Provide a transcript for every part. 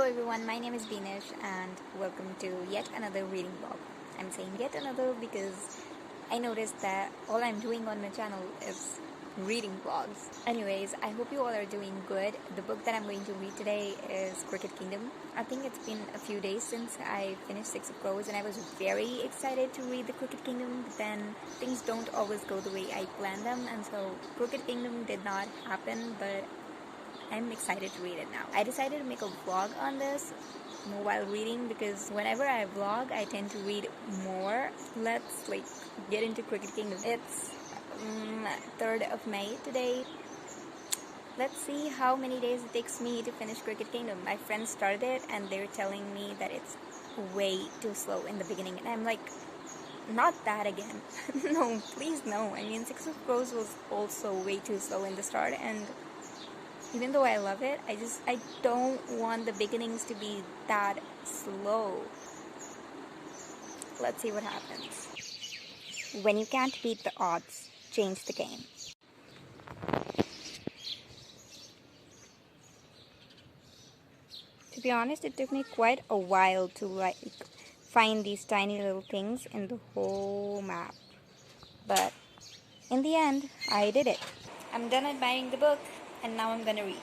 everyone, my name is Beenish and welcome to yet another reading vlog. I'm saying yet another because I noticed that all I'm doing on my channel is reading vlogs. Anyways, I hope you all are doing good. The book that I'm going to read today is Cricket Kingdom. I think it's been a few days since I finished Six of Crows and I was very excited to read the Cricket Kingdom, but then things don't always go the way I planned them, and so Cricket Kingdom did not happen, but I'm excited to read it now. I decided to make a vlog on this while reading because whenever I vlog, I tend to read more. Let's get into Cricket Kingdom. It's 3rd of May today. Let's see how many days it takes me to finish Cricket Kingdom. My friends started it and they're telling me that it's way too slow in the beginning, and I'm like, not that again. No, please no. I mean, Six of Crows was also way too slow in the start, and even though I love it, I don't want the beginnings to be that slow. Let's see what happens. When you can't beat the odds, change the game. To be honest, it took me quite a while to find these tiny little things in the whole map. But in the end, I did it. I'm done admiring the book, and now I'm gonna read.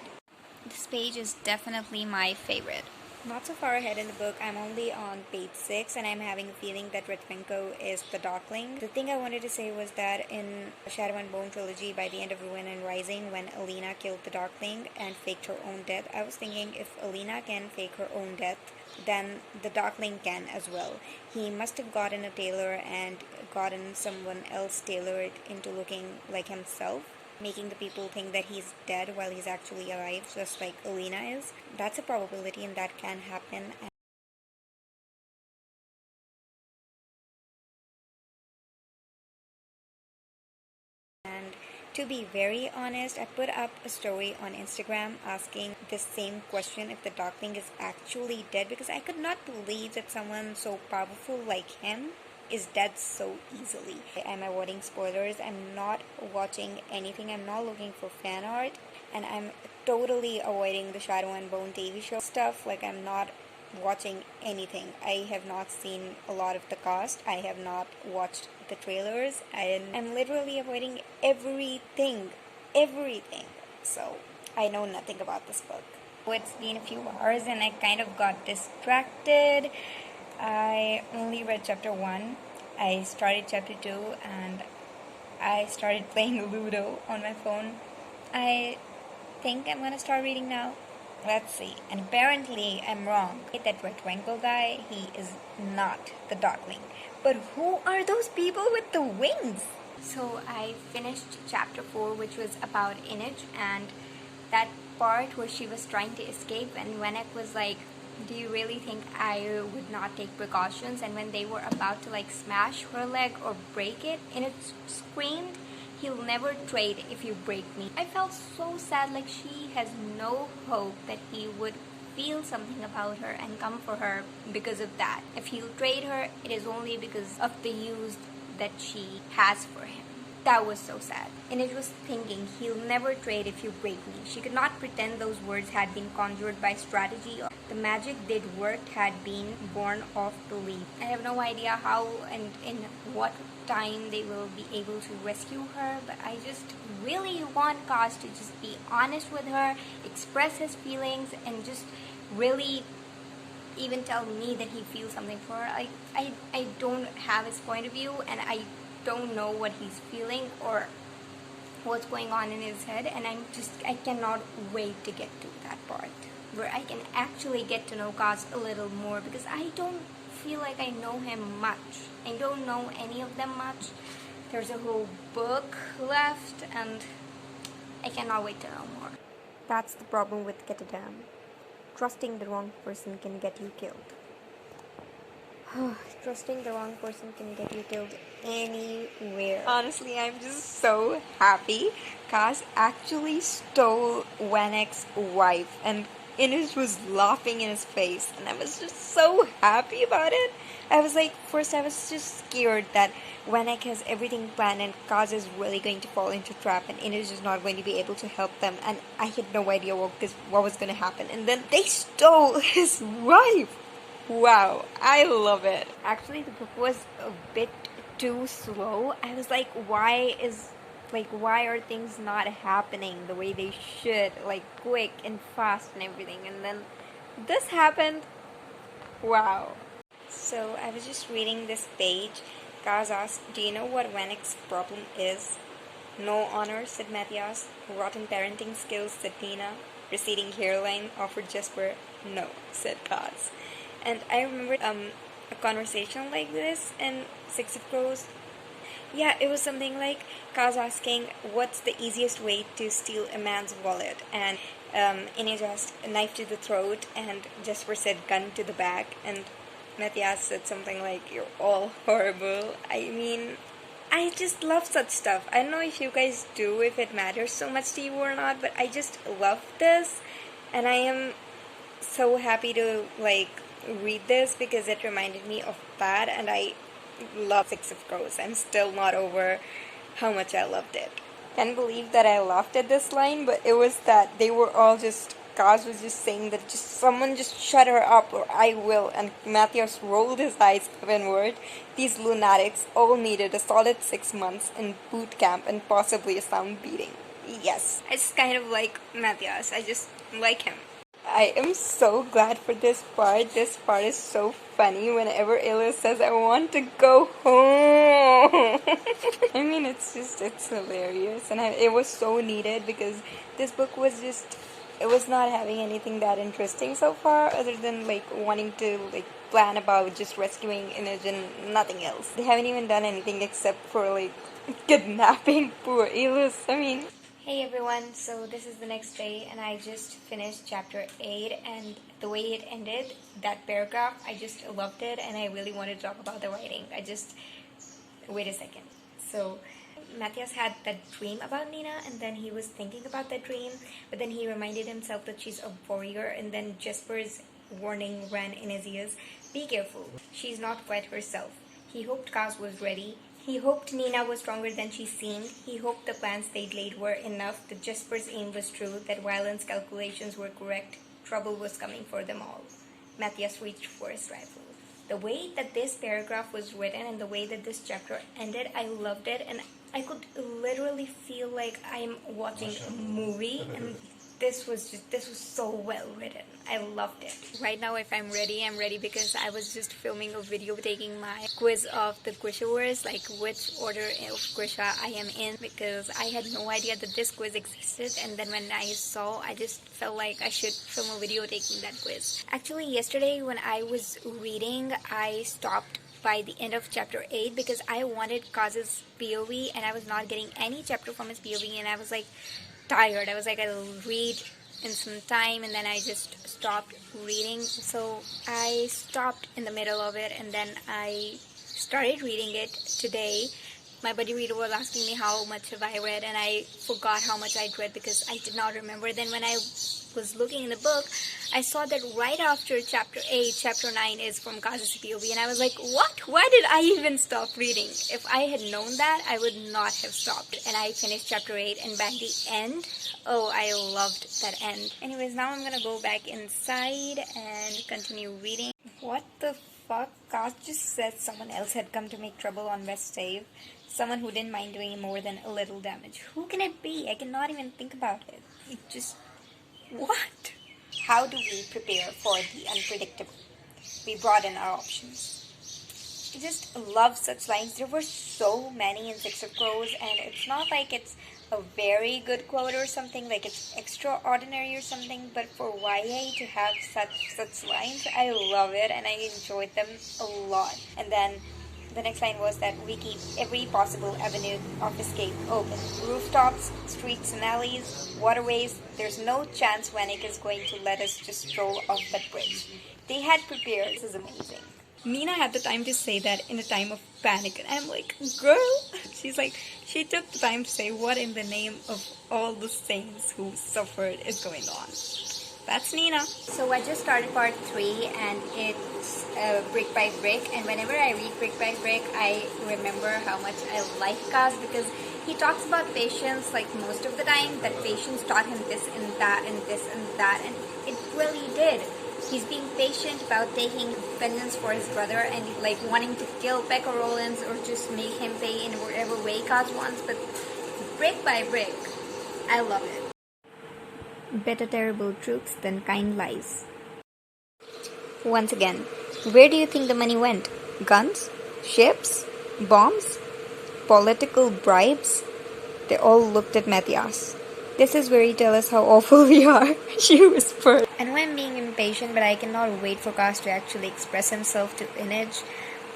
This page is definitely my favorite. Not so far ahead in the book, I'm only on page 6 and I'm having a feeling that Redwinko is the Darkling. The thing I wanted to say was that in Shadow and Bone trilogy, by the end of Ruin and Rising, when Alina killed the Darkling and faked her own death, I was thinking if Alina can fake her own death, then the Darkling can as well. He must have gotten a tailor and gotten someone else tailored into looking like himself, making the people think that he's dead while he's actually alive, just like Alina is. That's a probability and that can happen. And to be very honest, I put up a story on Instagram asking this same question, if the Darkling is actually dead, because I could not believe that someone so powerful like him is dead so easily. I'm avoiding spoilers. I'm not watching anything. I'm not looking for fan art, and I'm totally avoiding the Shadow and Bone TV show stuff. I'm not watching anything. I have not seen a lot of the cast. I have not watched the trailers, and I'm literally avoiding everything. So I know nothing about this book. It's been a few hours and I kind of got distracted. I only read chapter 1. I started chapter 2 and I started playing Ludo on my phone. I think I'm gonna start reading now. Let's see. And apparently I'm wrong. That Redwinko guy, he is not the Darkling. But who are those people with the wings? So I finished chapter 4, which was about Inage, and that part where she was trying to escape and Wenek was like, do you really think I would not take precautions? And when they were about to smash her leg or break it, and it screamed, he'll never trade if you break me. I felt so sad, like she has no hope that he would feel something about her and come for her because of that. If he'll trade her, it is only because of the use that she has for him. That was so sad. And it was thinking, he'll never trade if you break me. She could not pretend those words had been conjured by strategy. The magic they'd worked had been born off belief. I have no idea how and in what time they will be able to rescue her, but I just really want Kaz to just be honest with her, express his feelings, and just really even tell me that he feels something for her. I don't have his point of view, and I don't know what he's feeling or what's going on in his head, and I cannot wait to get to that part where I can actually get to know Kaz a little more, because I don't feel like I know him much. I don't know any of them much. There's a whole book left and I cannot wait to know more. That's the problem with Kettadam. Trusting the wrong person can get you killed. Trusting the wrong person can get you killed anywhere. Honestly, I'm just so happy. Kaz actually stole Wenek's wife, and Ines was laughing in his face, and I was just so happy about it. I was like, first I was just scared that Vanek has everything planned and Kaz is really going to fall into trap and Ines is not going to be able to help them, and I had no idea what was going to happen. And then they stole his wife. Wow, I love it. Actually, the book was a bit too slow. I was like, why are things not happening the way they should, like quick and fast and everything? And then this happened. Wow. So I was just reading this page. Kaz asked, "Do you know what Vanek's problem is?" "No honor," said Matthias. "Rotten parenting skills," said Nina. "Receding hairline," offered Jesper. "No," said Kaz. And I remember a conversation like this in Six of Crows. Yeah, it was something like Kaz asking, "What's the easiest way to steal a man's wallet?" And Ines asked, "A knife to the throat," and Jesper said, "Gun to the back," and Matthias said something like, "You're all horrible." I mean, I just love such stuff. I don't know if you guys do, if it matters so much to you or not, but I just love this, and I am so happy to read this because it reminded me of that, and I love Six of Crows. I'm still not over how much I loved it. Can't believe that I laughed at this line, but it was that they were all just, Kaz was just saying that just someone just shut her up or I will, and Matthias rolled his eyes heavenward. These lunatics all needed a solid 6 months in boot camp and possibly a sound beating. Yes, I just kind of like Matthias. I just like him. I am so glad for this part. This part is so funny whenever Illa says, "I want to go home." I mean, it's hilarious. And it was so needed because this book was just, it was not having anything that interesting so far other than wanting to plan about just rescuing Inaj and nothing else. They haven't even done anything except for kidnapping poor Ilus. I mean, hey everyone, so this is the next day and I just finished chapter 8, and the way it ended, that paragraph, I just loved it and I really wanted to talk about the writing. Wait a second. So Matthias had that dream about Nina, and then he was thinking about that dream, but then he reminded himself that she's a warrior, and then Jesper's warning ran in his ears. Be careful, she's not quite herself. He hoped Kaz was ready. He hoped Nina was stronger than she seemed. He hoped the plans they'd laid were enough, that Jesper's aim was true, that Wyland's calculations were correct. Trouble was coming for them all. Matthias reached for his rifle. The way that this paragraph was written and the way that this chapter ended, I loved it, and I could literally feel like I'm watching a movie, and this was so well written. I loved it. Right now, if I'm ready because I was just filming a video taking my quiz of the grishaverse, which order of Grisha I am in, because I had no idea that this quiz existed, and then when I saw, I just felt like I should film a video taking that quiz. Actually, yesterday when I was reading, I stopped by the end of chapter 8 because I wanted Kaz's POV and I was not getting any chapter from his POV, and I was tired. I was I'll read in some time, and then I just stopped reading. So I stopped in the middle of it and then I started reading it today. My buddy reader was asking me how much have I read, and I forgot how much I'd read because I did not remember. Then when I was looking in the book, I saw that right after chapter 8, chapter 9 is from Kaz's POV, and I was like, what? Why did I even stop reading? If I had known that, I would not have stopped. And I finished chapter 8, and by the end, oh, I loved that end. Anyways, now I'm gonna go back inside and continue reading. What the fuck? Kaz just said someone else had come to make trouble on West Save. Someone who didn't mind doing more than a little damage. Who can it be? I cannot even think about it. It just... what? How do we prepare for the unpredictable? We broaden our options. I just love such lines. There were so many in Six of Crows, and it's not like it's a very good quote or something, like it's extraordinary or something, but for YA to have such lines, I love it and I enjoyed them a lot. And then the next line was that we keep every possible avenue of escape open. Rooftops, streets and alleys, waterways. There's no chance Vanek is going to let us just stroll off that bridge. They had prepared. This is amazing. Nina had the time to say that in a time of panic, and I'm like, girl. She's like, she took the time to say what in the name of all the saints who suffered is going on. That's Nina. So I just started part 3 and it's brick by brick, and whenever I read brick by brick I remember how much I like Kaz, because he talks about patience like most of the time, that patience taught him this and that and this and that, and it really did. He's being patient about taking vengeance for his brother and like wanting to kill Pekka Rollins or just make him pay in whatever way Kaz wants, but brick by brick, I love it. Better terrible truths than kind lies. Once again, where do you think the money went? Guns? Ships? Bombs? Political bribes? They all looked at Matthias. This is where you tell us how awful we are, she whispered. I know I'm being impatient, but I cannot wait for Kaz to actually express himself to Inaj.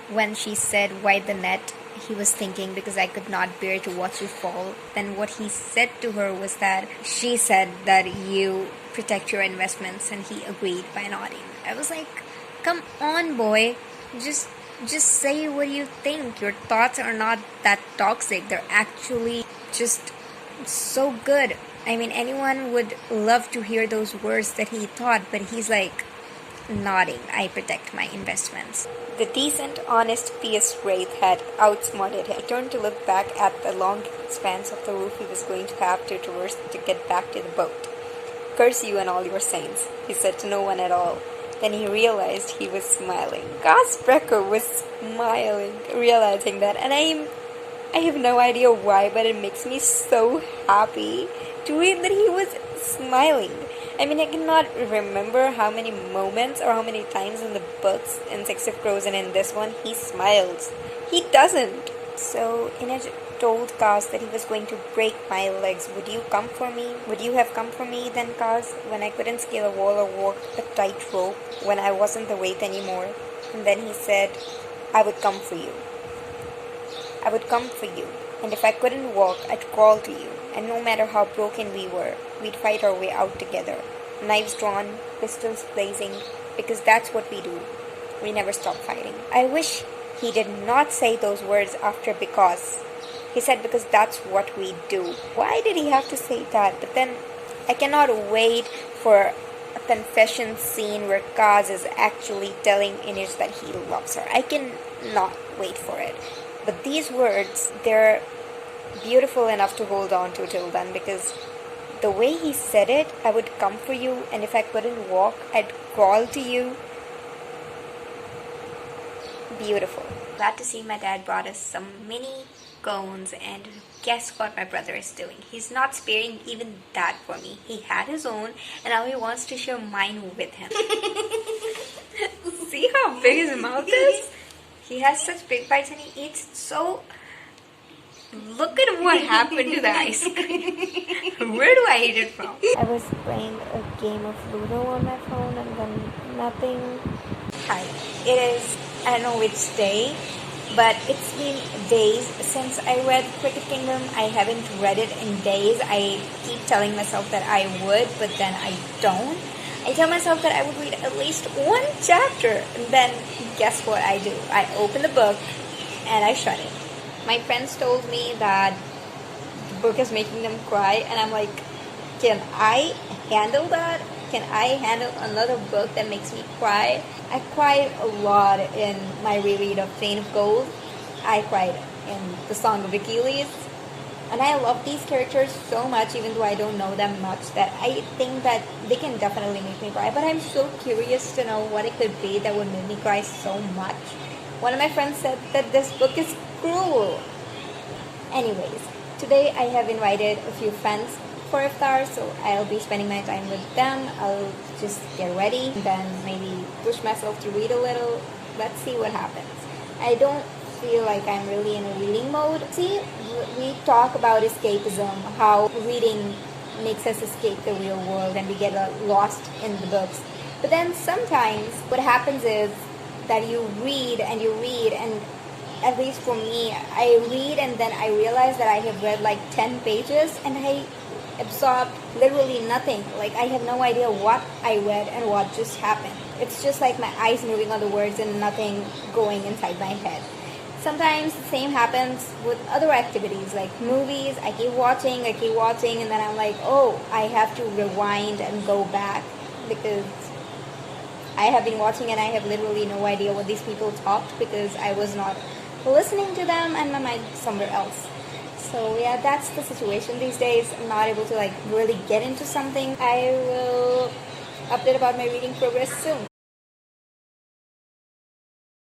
When she said, "Why the net?" he was thinking, because I could not bear to watch you fall. Then what he said to her was that she said that you protect your investments, and he agreed by nodding. I was like, come on, boy. Just say what you think. Your thoughts are not that toxic. They're actually just so good. I mean, anyone would love to hear those words that he thought, but he's like nodding. I protect my investments. The decent, honest P.S. Wraith had outsmarted him. He turned to look back at the long expanse of the roof he was going to have to traverse to get back to the boat. "Curse you and all your saints," he said to no one at all. Then he realized he was smiling. Gus Brecker was smiling, realizing that, and I have no idea why, but it makes me so happy to read that he was smiling. I mean, I cannot remember how many moments or how many times in the books in Six of Crows and in this one he smiles. He doesn't. So Inaj told Kaz that he was going to break my legs. "Would you come for me? Would you have come for me then, Kaz, when I couldn't scale a wall or walk a tightrope, when I wasn't the weight anymore?" And then he said, "I would come for you. I would come for you. And if I couldn't walk, I'd crawl to you. And no matter how broken we were, we'd fight our way out together. Knives drawn, pistols blazing, because that's what we do. We never stop fighting." I wish he did not say those words after "because." He said because that's what we do. Why did he have to say that? But then I cannot wait for a confession scene where Kaz is actually telling Inaj that he loves her. I cannot wait for it. But these words, they're beautiful enough to hold on to till then, because the way he said it, "I would come for you, and if I couldn't walk, I'd crawl to you." Beautiful. Glad to see my dad brought us some mini cones, and guess what my brother is doing? He's not sparing even that for me. He had his own, and now he wants to share mine with him. See how big his mouth is? He has such big bites and he eats so... Look at what happened to the ice cream. Where do I eat it from? I was playing a game of Ludo on my phone and then nothing. Hi. It is, I don't know which day, but it's been days since I read Cricket Kingdom. I haven't read it in days. I keep telling myself that I would, but then I don't. I tell myself that I would read at least one chapter, and then guess what I do? I open the book and I shut it. My friends told me that the book is making them cry, and I'm like, can I handle that? Can I handle another book that makes me cry? I cried a lot in my reread of Chain of Gold. I cried in The Song of Achilles. And I love these characters so much, even though I don't know them much, that I think that they can definitely make me cry. But I'm so curious to know what it could be that would make me cry so much. One of my friends said that this book is cruel. Anyways, today I have invited a few friends for iftar, so I'll be spending my time with them. I'll just get ready, and then maybe push myself to read a little. Let's see what happens. I don't feel like I'm really in a reading mode. See, we talk about escapism, how reading makes us escape the real world and we get lost in the books. But then sometimes what happens is that you read and at least for me, I read and then I realize that I have read like 10 pages and I absorbed literally nothing. Like I have no idea what I read and what just happened. It's just like my eyes moving on the words and nothing going inside my head. Sometimes the same happens with other activities like movies. I keep watching and then I'm like, oh, I have to rewind and go back because I have been watching and I have literally no idea what these people talked because I was not listening to them and my mind was somewhere else. So yeah, that's the situation these days. I'm not able to like really get into something. I will update about my reading progress soon.